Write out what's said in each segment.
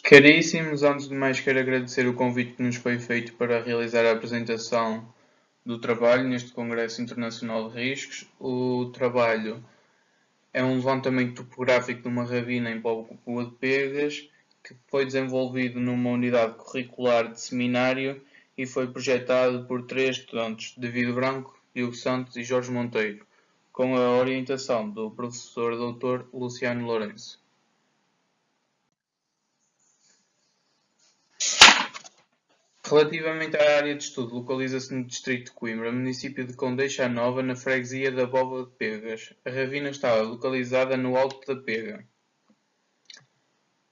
Caríssimos, antes de mais quero agradecer o convite que nos foi feito para realizar a apresentação do trabalho neste Congresso Internacional de Riscos. O trabalho é um levantamento topográfico de uma ravina em Póvoa de Pegas que foi desenvolvido numa unidade curricular de seminário e foi projetado por 3 estudantes, David Branco, Diogo Santos e Jorge Monteiro, com a orientação do professor Dr. Luciano Lourenço. Relativamente à área de estudo, localiza-se no distrito de Coimbra, município de Condeixa Nova, na freguesia da Póvoa de Pegas. A ravina está localizada no alto da Pega.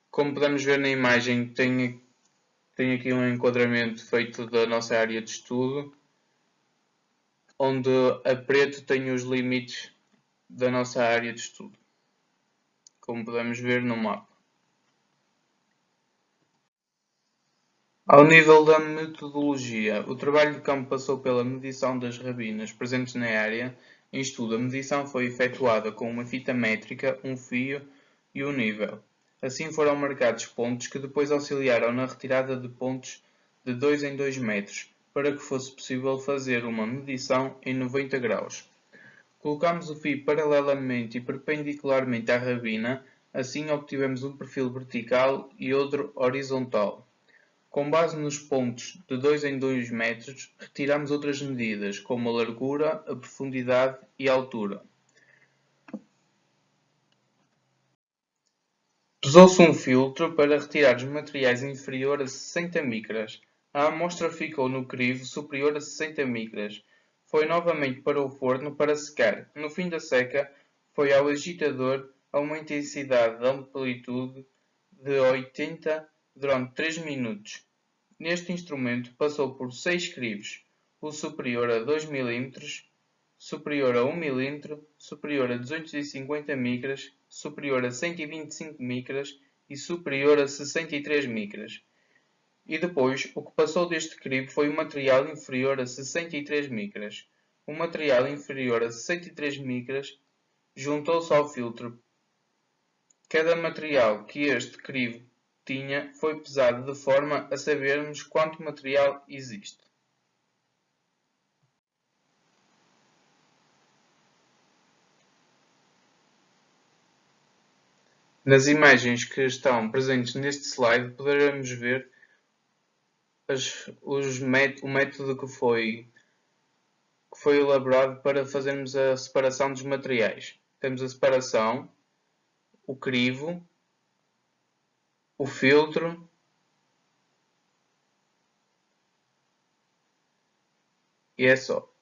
Como podemos ver na imagem, tem aqui um enquadramento feito da nossa área de estudo, onde a preto tem os limites da nossa área de estudo, como podemos ver no mapa. Ao nível da metodologia, o trabalho de campo passou pela medição das rabinas presentes na área. Em estudo, a medição foi efetuada com uma fita métrica, um fio e um nível. Assim foram marcados pontos que depois auxiliaram na retirada de pontos de 2 em 2 metros, para que fosse possível fazer uma medição em 90 graus. Colocamos o fio paralelamente e perpendicularmente à rabina, assim obtivemos um perfil vertical e outro horizontal. Com base nos pontos de 2 em 2 metros, retiramos outras medidas, como a largura, a profundidade e a altura. Usou-se um filtro para retirar os materiais inferior a 60 micras. A amostra ficou no crivo superior a 60 micras. Foi novamente para o forno para secar. No fim da seca, foi ao agitador a uma intensidade de amplitude de 80 durante 3 minutos. Neste instrumento passou por 6 crivos, o superior a 2 mm, superior a 1 mm, superior a 250 micras, superior a 125 micras e superior a 63 micras. E depois, o que passou deste crivo foi o material inferior a 63 micras. O material inferior a 63 micras juntou-se ao filtro. Cada material que este crivo tinha foi pesado de forma a sabermos quanto material existe. Nas imagens que estão presentes neste slide poderemos ver o método que foi elaborado para fazermos a separação dos materiais. Temos a separação, o crivo, o filtro e é só.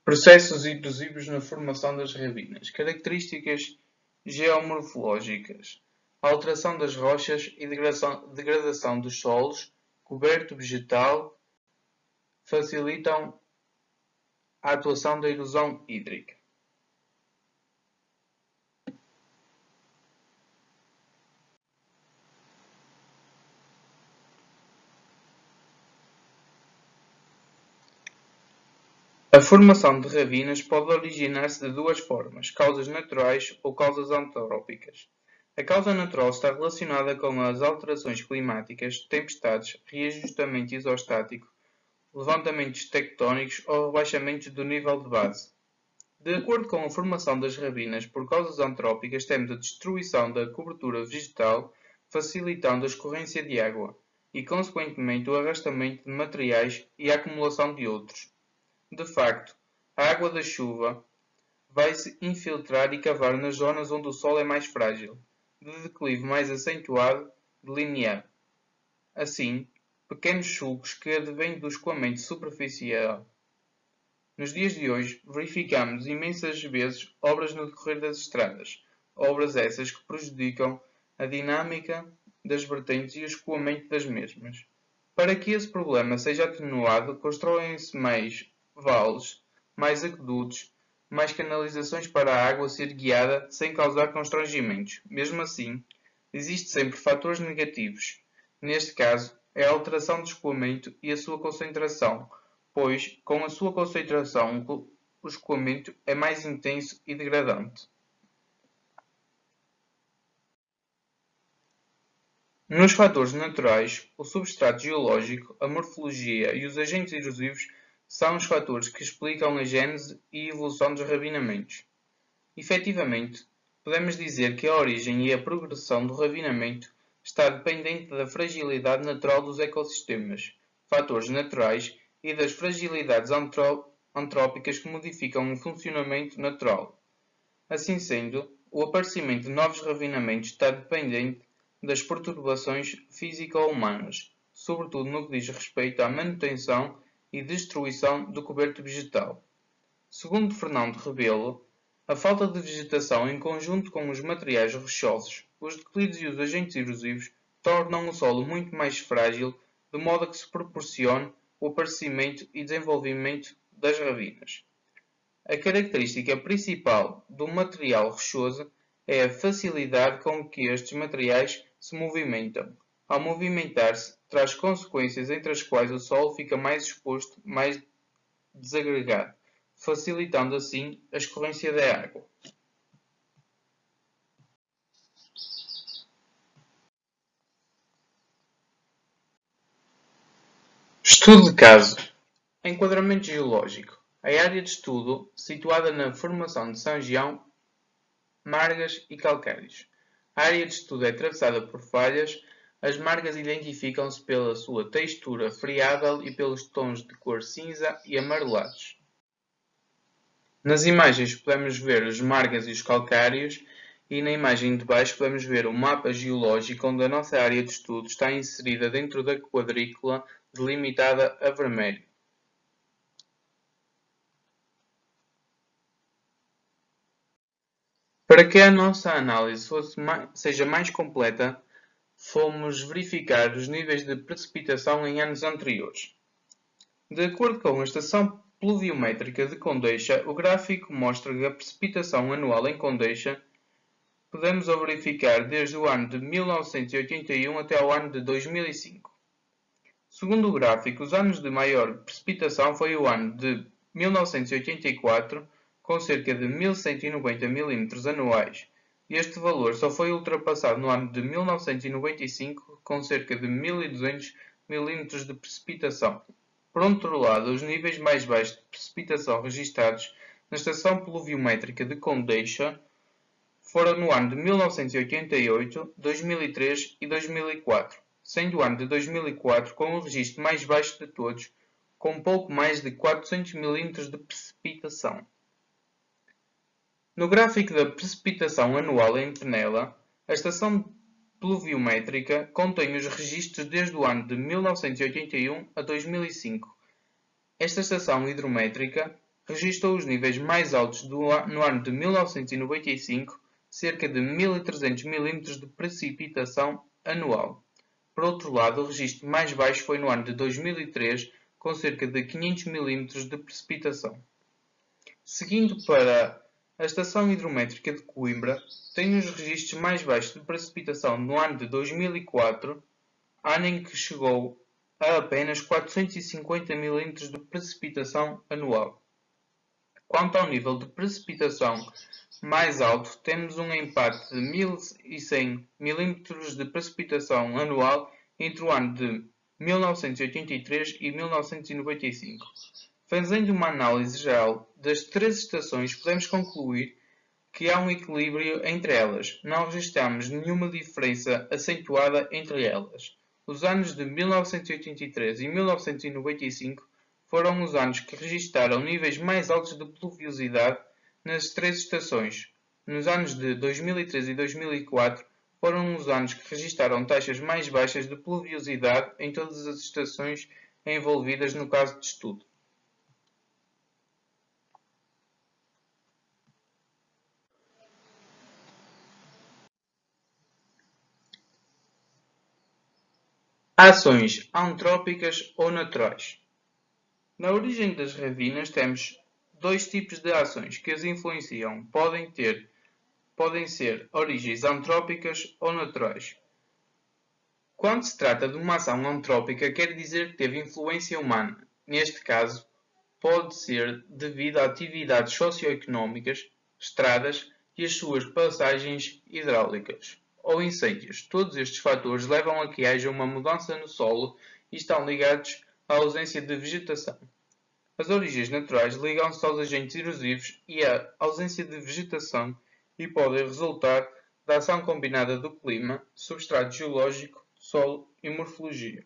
Processos intrusivos na formação das rabinas. Características geomorfológicas. Alteração das rochas e degradação dos solos, coberto vegetal, facilitam a atuação da erosão hídrica. A formação de rabinas pode originar-se de duas formas, causas naturais ou causas antrópicas. A causa natural está relacionada com as alterações climáticas, tempestades, reajustamento isostático, levantamentos tectónicos ou rebaixamentos do nível de base. De acordo com a formação das rabinas por causas antrópicas, temos a destruição da cobertura vegetal, facilitando a escorrência de água e, consequentemente, o arrastamento de materiais e a acumulação de outros. De facto, a água da chuva vai se infiltrar e cavar nas zonas onde o solo é mais frágil, de declive mais acentuado, delineado. Assim, pequenos sulcos que advêm do escoamento superficial. Nos dias de hoje, verificamos imensas vezes obras no decorrer das estradas, obras essas que prejudicam a dinâmica das vertentes e o escoamento das mesmas. Para que esse problema seja atenuado, constroem-se mais vales, mais aquedutos, mais canalizações para a água ser guiada sem causar constrangimentos. Mesmo assim, existem sempre fatores negativos. Neste caso, é a alteração do escoamento e a sua concentração, pois, com a sua concentração, o escoamento é mais intenso e degradante. Nos fatores naturais, o substrato geológico, a morfologia e os agentes erosivos são os fatores que explicam a gênese e evolução dos ravinamentos. Efetivamente, podemos dizer que a origem e a progressão do ravinamento está dependente da fragilidade natural dos ecossistemas, fatores naturais e das fragilidades antrópicas que modificam o funcionamento natural. Assim sendo, o aparecimento de novos ravinamentos está dependente das perturbações físico-humanas, sobretudo no que diz respeito à manutenção e destruição do coberto vegetal. Segundo Fernando Rebelo, a falta de vegetação em conjunto com os materiais rochosos, os declives e os agentes erosivos tornam o solo muito mais frágil, de modo a que se proporcione o aparecimento e desenvolvimento das ravinas. A característica principal do material rochoso é a facilidade com que estes materiais se movimentam. Ao movimentar-se, traz consequências entre as quais o solo fica mais exposto, mais desagregado, facilitando assim a escorrência da água. Estudo de caso. Enquadramento geológico. A área de estudo situada na formação de São João, margas e calcários. A área de estudo é atravessada por falhas. As margas identificam-se pela sua textura friável e pelos tons de cor cinza e amarelados. Nas imagens podemos ver as margas e os calcários e na imagem de baixo podemos ver o mapa geológico onde a nossa área de estudo está inserida dentro da quadrícula delimitada a vermelho. Para que a nossa análise seja mais completa, fomos verificar os níveis de precipitação em anos anteriores. De acordo com a estação pluviométrica de Condeixa, o gráfico mostra que a precipitação anual em Condeixa podemos verificar desde o ano de 1981 até o ano de 2005. Segundo o gráfico, os anos de maior precipitação foi o ano de 1984, com cerca de 1190 mm anuais. Este valor só foi ultrapassado no ano de 1995, com cerca de 1200 mm de precipitação. Por outro lado, os níveis mais baixos de precipitação registados na estação pluviométrica de Condeixa foram no ano de 1988, 2003 e 2004, sendo o ano de 2004 com o registro mais baixo de todos, com pouco mais de 400 mm de precipitação. No gráfico da precipitação anual em Penela, a estação pluviométrica contém os registros desde o ano de 1981 a 2005. Esta estação hidrométrica registrou os níveis mais altos no ano de 1995, cerca de 1300 mm de precipitação anual. Por outro lado, o registro mais baixo foi no ano de 2003, com cerca de 500 mm de precipitação. Seguindo para a estação hidrométrica de Coimbra, tem os registros mais baixos de precipitação no ano de 2004, ano em que chegou a apenas 450 mm de precipitação anual. Quanto ao nível de precipitação mais alto, temos um empate de 1100 mm de precipitação anual entre o ano de 1983 e 1995. Fazendo uma análise geral das três estações, podemos concluir que há um equilíbrio entre elas. Não registramos nenhuma diferença acentuada entre elas. Os anos de 1983 e 1995 foram os anos que registaram níveis mais altos de pluviosidade nas três estações. Nos anos de 2003 e 2004 foram os anos que registaram taxas mais baixas de pluviosidade em todas as estações envolvidas no caso de estudo. Ações antrópicas ou naturais. Na origem das ravinas temos dois tipos de ações que as influenciam. Podem ser origens antrópicas ou naturais. Quando se trata de uma ação antrópica, quer dizer que teve influência humana. Neste caso, pode ser devido a atividades socioeconómicas, estradas e as suas passagens hidráulicas. ou incêndios. Todos estes fatores levam a que haja uma mudança no solo e estão ligados à ausência de vegetação. As origens naturais ligam-se aos agentes erosivos e à ausência de vegetação e podem resultar da ação combinada do clima, substrato geológico, solo e morfologia.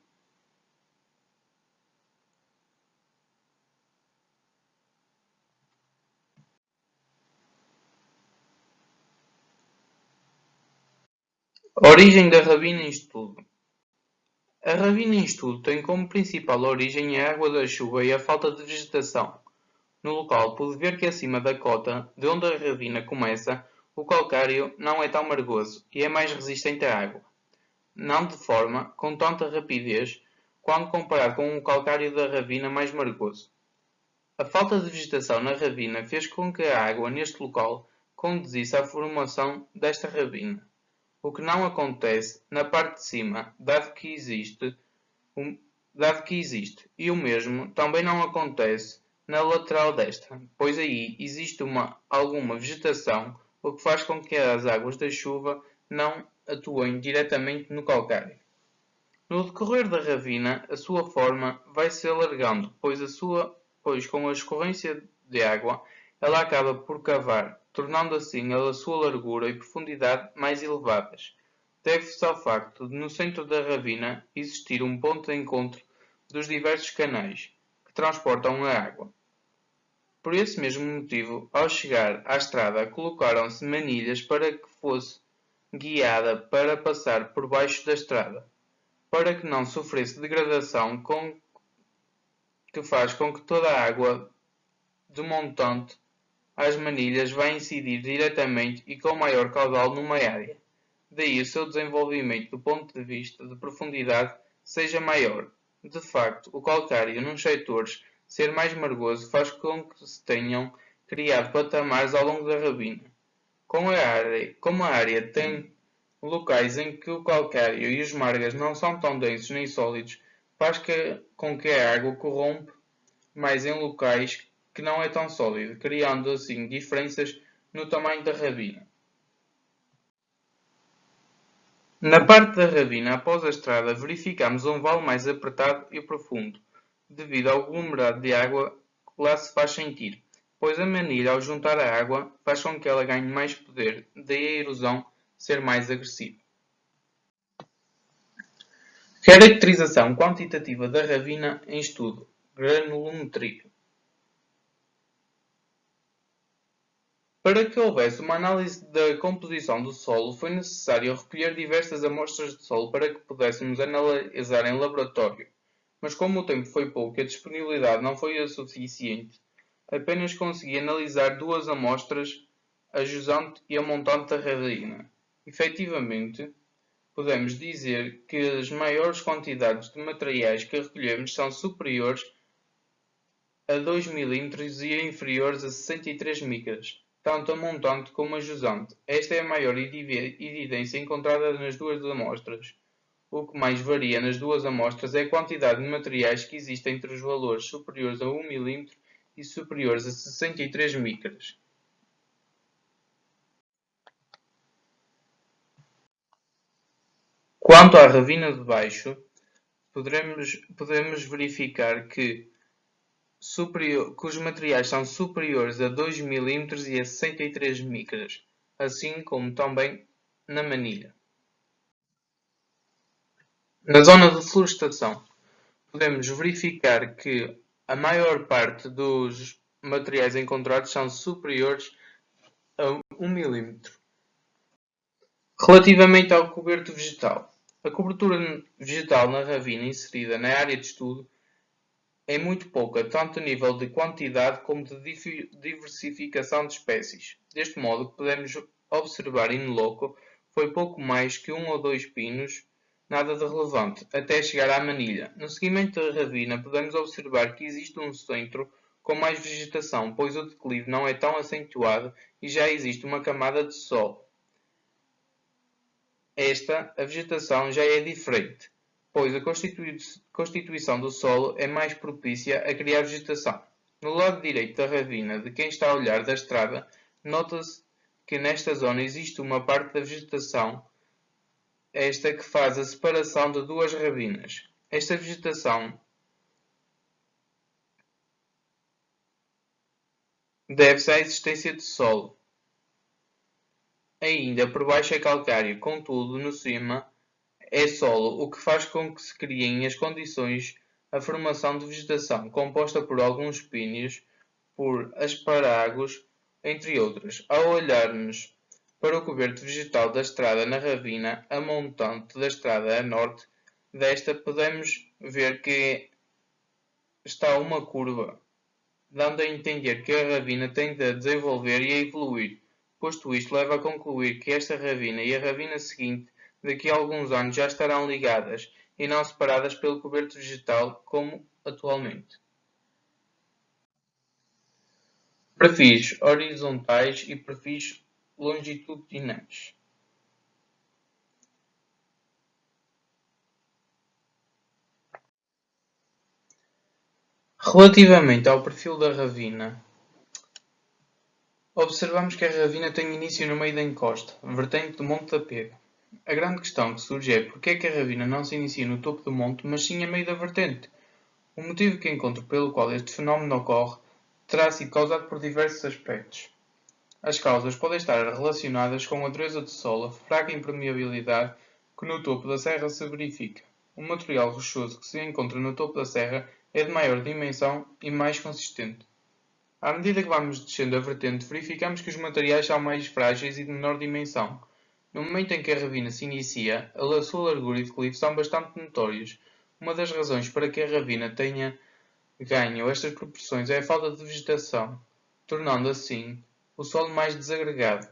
A origem da ravina em estudo. A ravina em estudo tem como principal origem a água da chuva e a falta de vegetação. No local, pude ver que acima da cota, de onde a ravina começa, o calcário não é tão margoso e é mais resistente à água. Não de forma com tanta rapidez quando comparado com o calcário da ravina mais margoso. A falta de vegetação na ravina fez com que a água neste local conduzisse à formação desta ravina, o que não acontece na parte de cima, dado que existe, e o mesmo também não acontece na lateral desta, pois aí existe alguma vegetação, o que faz com que as águas da chuva não atuem diretamente no calcário. No decorrer da ravina, a sua forma vai se alargando, pois com a escorrência de água, ela acaba por cavar, tornando assim a sua largura e profundidade mais elevadas. Deve-se ao facto de no centro da ravina existir um ponto de encontro dos diversos canais que transportam a água. Por esse mesmo motivo, ao chegar à estrada, colocaram-se manilhas para que fosse guiada para passar por baixo da estrada, para que não sofresse degradação que faz com que toda a água do montante às manilhas vai incidir diretamente e com maior caudal numa área. Daí o seu desenvolvimento do ponto de vista de profundidade seja maior. De facto, o calcário nos setores ser mais margoso faz com que se tenham criado patamares ao longo da ravina. Como a área tem locais em que o calcário e os margas não são tão densos nem sólidos, faz com que a água corrompe mais em locais que não é tão sólido, criando assim diferenças no tamanho da ravina. Na parte da ravina após a estrada verificamos um vale mais apertado e profundo, devido ao aglomerado de água que lá se faz sentir, pois a manilha ao juntar a água faz com que ela ganhe mais poder, daí a erosão ser mais agressiva. Caracterização quantitativa da ravina em estudo. Granulometria. Para que houvesse uma análise da composição do solo, foi necessário recolher diversas amostras de solo para que pudéssemos analisar em laboratório. Mas como o tempo foi pouco e a disponibilidade não foi a suficiente, apenas consegui analisar duas amostras, a jusante e a montante da ravina. Efetivamente, podemos dizer que as maiores quantidades de materiais que recolhemos são superiores a 2 mm e inferiores a 63 micras, tanto a montante como a jusante. Esta é a maior evidência encontrada nas duas amostras. O que mais varia nas duas amostras é a quantidade de materiais que existe entre os valores superiores a 1 mm e superiores a 63 micras. Quanto à ravina de baixo, podemos verificar que os materiais são superiores a 2 mm e a 63 micras, assim como também na manilha. Na zona de florestação, podemos verificar que a maior parte dos materiais encontrados são superiores a 1 mm. Relativamente ao coberto vegetal, a cobertura vegetal na ravina inserida na área de estudo é muito pouca, tanto a nível de quantidade como de diversificação de espécies. Deste modo, podemos observar in loco foi pouco mais que 1 ou 2 pinos, nada de relevante, até chegar à manilha. No seguimento da ravina, podemos observar que existe um centro com mais vegetação, pois o declive não é tão acentuado e já existe uma camada de sol. A vegetação já é diferente, pois a constituição do solo é mais propícia a criar vegetação. No lado direito da ravina, de quem está a olhar da estrada, nota-se que nesta zona existe uma parte da vegetação esta que faz a separação de duas ravinas. Esta vegetação deve-se à existência de solo. Ainda por baixo é calcário, contudo, no cima é solo, o que faz com que se criem as condições a formação de vegetação, composta por alguns píneos, por asparagos, entre outros. Ao olharmos para o coberto vegetal da estrada na ravina, a montante da estrada a norte desta, podemos ver que está uma curva, dando a entender que a ravina tende a desenvolver e a evoluir. Posto isto, leva a concluir que esta ravina e a ravina seguinte daqui a alguns anos já estarão ligadas e não separadas pelo coberto vegetal como atualmente. Perfis horizontais e perfis longitudinais. Relativamente ao perfil da ravina, observamos que a ravina tem início no meio da encosta, vertente do Monte da Pega. A grande questão que surge é porque é que a ravina não se inicia no topo do monte, mas sim a meio da vertente. O motivo que encontro pelo qual este fenómeno ocorre terá sido causado por diversos aspectos. As causas podem estar relacionadas com a dureza do solo, a fraca impermeabilidade que no topo da serra se verifica. O material rochoso que se encontra no topo da serra é de maior dimensão e mais consistente. À medida que vamos descendo a vertente, verificamos que os materiais são mais frágeis e de menor dimensão. No momento em que a ravina se inicia, a sua largura e declive são bastante notórios. Uma das razões para que a ravina tenha ganho estas proporções é a falta de vegetação, tornando assim o solo mais desagregado.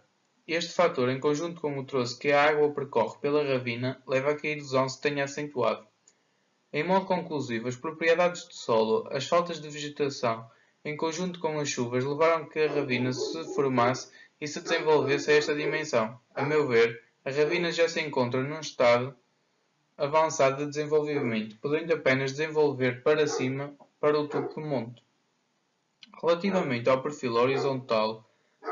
Este fator, em conjunto com o troço que a água percorre pela ravina, leva a que a erosão se tenha acentuado. Em modo conclusivo, as propriedades do solo, as faltas de vegetação, em conjunto com as chuvas, levaram a que a ravina se formasse e se desenvolvesse a esta dimensão. A meu ver, a ravina já se encontra num estado avançado de desenvolvimento, podendo apenas desenvolver para cima, para o topo do monte. Relativamente ao perfil horizontal,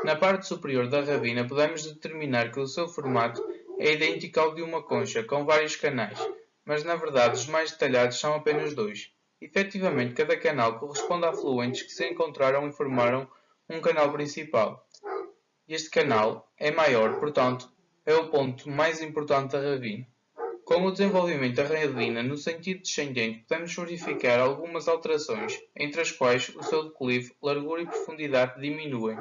na parte superior da ravina podemos determinar que o seu formato é idêntico ao de uma concha, com vários canais, mas na verdade os mais detalhados são apenas dois. Efetivamente, cada canal corresponde a afluentes que se encontraram e formaram um canal principal. Este canal é maior, portanto, é o ponto mais importante da ravina. Com o desenvolvimento da ravina no sentido descendente, podemos verificar algumas alterações, entre as quais o seu declive, largura e profundidade diminuem.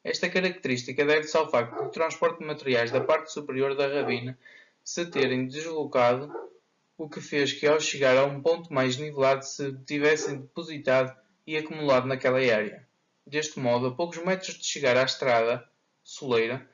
Esta característica deve-se ao facto do transporte de materiais da parte superior da ravina se terem deslocado, o que fez que ao chegar a um ponto mais nivelado se tivessem depositado e acumulado naquela área. Deste modo, a poucos metros de chegar à estrada soleira,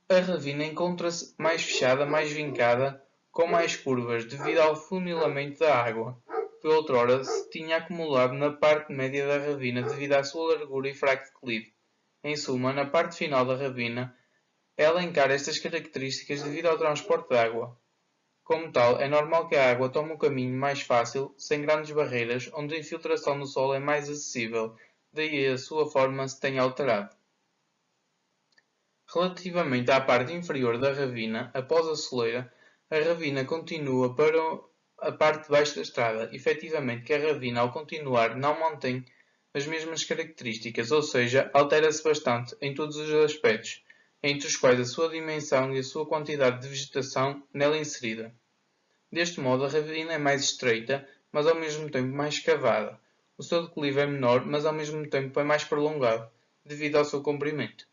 a ravina encontra-se mais fechada, mais vincada, com mais curvas, devido ao funilamento da água, que outrora se tinha acumulado na parte média da ravina devido à sua largura e fraco declive. Em suma, na parte final da ravina, ela encara estas características devido ao transporte de água. Como tal, é normal que a água tome um caminho mais fácil, sem grandes barreiras, onde a infiltração no solo é mais acessível, daí a sua forma se tenha alterado. Relativamente à parte inferior da ravina, após a soleira, a ravina continua para a parte de baixo da estrada. Efetivamente que a ravina, ao continuar, não mantém as mesmas características, ou seja, altera-se bastante em todos os aspectos, entre os quais a sua dimensão e a sua quantidade de vegetação nela inserida. Deste modo, a ravina é mais estreita, mas ao mesmo tempo mais escavada. O seu declive é menor, mas ao mesmo tempo é mais prolongado, devido ao seu comprimento.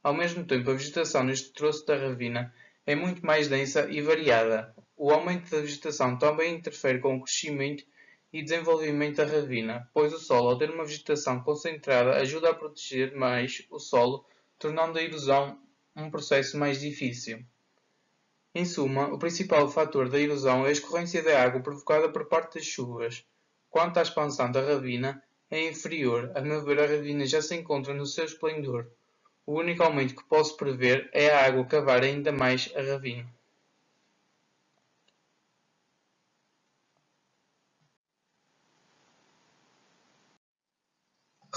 Ao mesmo tempo, a vegetação neste troço da ravina é muito mais densa e variada. O aumento da vegetação também interfere com o crescimento e desenvolvimento da ravina, pois o solo, ao ter uma vegetação concentrada, ajuda a proteger mais o solo, tornando a erosão um processo mais difícil. Em suma, o principal fator da erosão é a escorrência da água provocada por parte das chuvas. Quanto à expansão da ravina, é inferior. A meu ver, a ravina já se encontra no seu esplendor. O único aumento que posso prever é a água cavar ainda mais a ravina.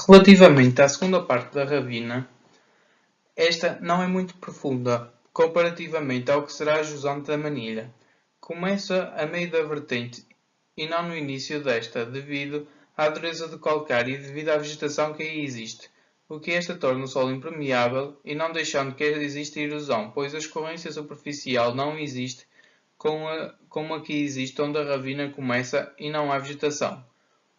Relativamente à segunda parte da ravina, esta não é muito profunda, comparativamente ao que será a jusante da manilha. Começa a meio da vertente e não no início desta, devido à dureza do calcário e devido à vegetação que aí existe, o que esta torna o solo impermeável e não deixando que exista erosão, pois a escorrência superficial não existe como aqui existe onde a ravina começa e não há vegetação,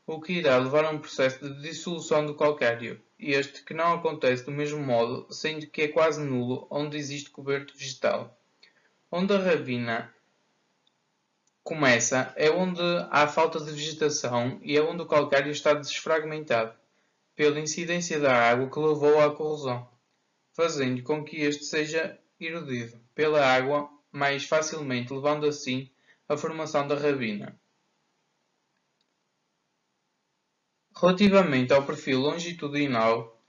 o que irá levar a um processo de dissolução do calcário, este que não acontece do mesmo modo, sendo que é quase nulo onde existe coberto vegetal. Onde a ravina começa é onde há falta de vegetação e é onde o calcário está desfragmentado, pela incidência da água que levou à corrosão, fazendo com que este seja erodido pela água mais facilmente, levando assim à formação da ravina. Relativamente ao perfil longitudinal,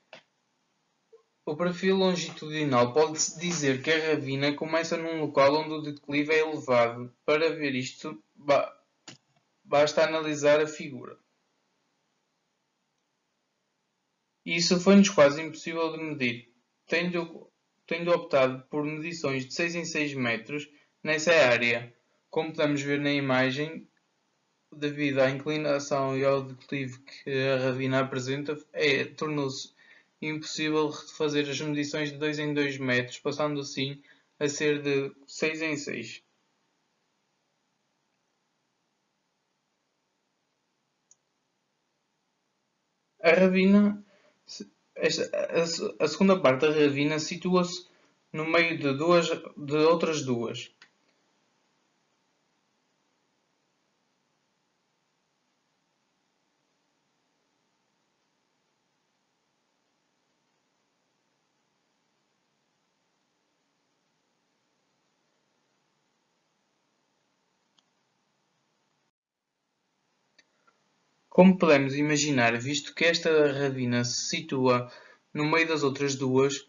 o perfil longitudinal pode-se dizer que a ravina começa num local onde o declive é elevado. Para ver isto, basta analisar a figura. Isso foi-nos quase impossível de medir, tendo optado por medições de 6 em 6 metros nessa área. Como podemos ver na imagem, devido à inclinação e ao declive que a ravina apresenta, tornou-se impossível fazer as medições de 2 em 2 metros, passando assim a ser de 6 em 6. A ravina, a segunda parte da ravina situa-se no meio de outras duas. Como podemos imaginar, visto que esta ravina se situa no meio das outras duas,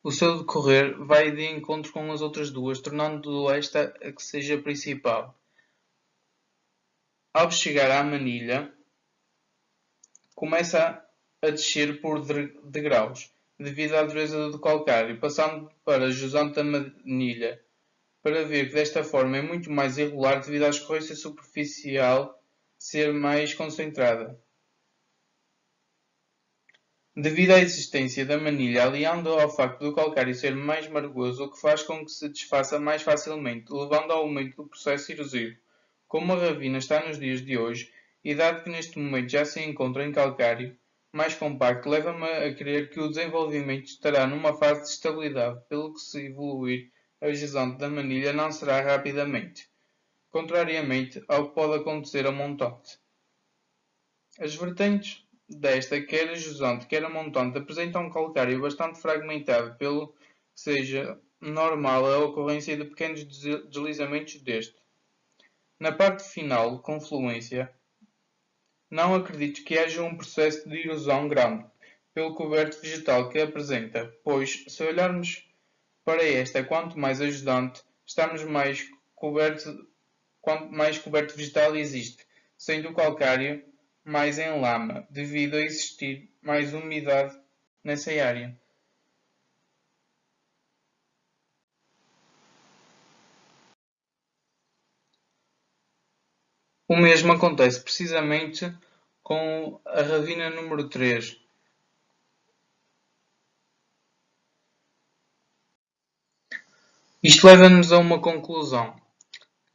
o seu decorrer vai de encontro com as outras duas, tornando esta a que seja principal. Ao chegar à manilha, começa a descer por degraus, devido à dureza do calcário, passando para jusante da manilha, para ver que desta forma é muito mais irregular devido à escorrência superficial ser mais concentrada. Devido à existência da manilha aliando ao facto do calcário ser mais margoso, o que faz com que se desfaça mais facilmente, levando ao aumento do processo erosivo. Como a ravina está nos dias de hoje, e dado que neste momento já se encontra em calcário mais compacto, leva-me a crer que o desenvolvimento estará numa fase de estabilidade, pelo que se evoluir a jusante da manilha não será rapidamente, contrariamente ao que pode acontecer a montante. As vertentes desta, quer a jusante, quer a montante, apresentam um calcário bastante fragmentado, pelo que seja normal a ocorrência de pequenos deslizamentos deste. Na parte final, confluência, não acredito que haja um processo de erosão grande, pelo coberto vegetal que apresenta, pois, se olharmos para esta, quanto mais ajudante, quanto mais coberto vegetal existe, sendo o calcário mais em lama, devido a existir mais umidade nessa área. O mesmo acontece precisamente com a ravina número 3. Isto leva-nos a uma conclusão,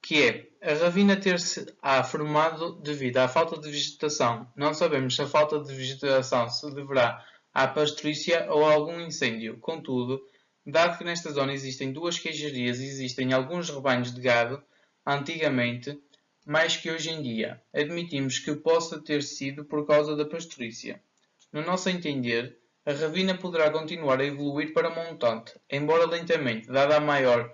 que é a ravina ter-se-á formado devido à falta de vegetação. Não sabemos se a falta de vegetação se deverá à pastorícia ou a algum incêndio. Contudo, dado que nesta zona existem duas queijarias e existem alguns rebanhos de gado, antigamente, mais que hoje em dia, admitimos que possa ter sido por causa da pastorícia. No nosso entender, a ravina poderá continuar a evoluir para montante, embora lentamente, dada a maior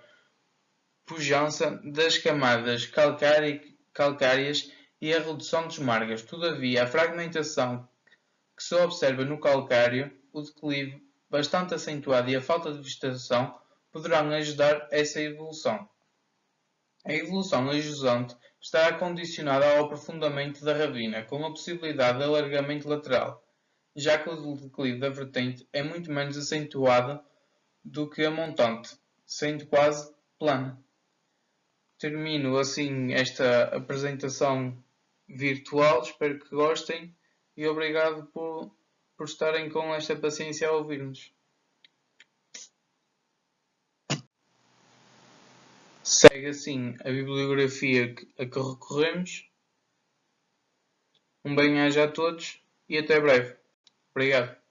pujança das camadas calcárias e a redução dos margas. Todavia, a fragmentação que se observa no calcário, o declive bastante acentuado e a falta de vegetação poderão ajudar essa evolução. A evolução a jusante está condicionada ao aprofundamento da ravina, com a possibilidade de alargamento lateral. já que o declive da vertente é muito menos acentuado do que a montante, sendo quase plana. Termino assim esta apresentação virtual, espero que gostem e obrigado por estarem com esta paciência a ouvir-nos. Segue assim a bibliografia a que recorremos. Um bem-aja a todos e até breve. Obrigado.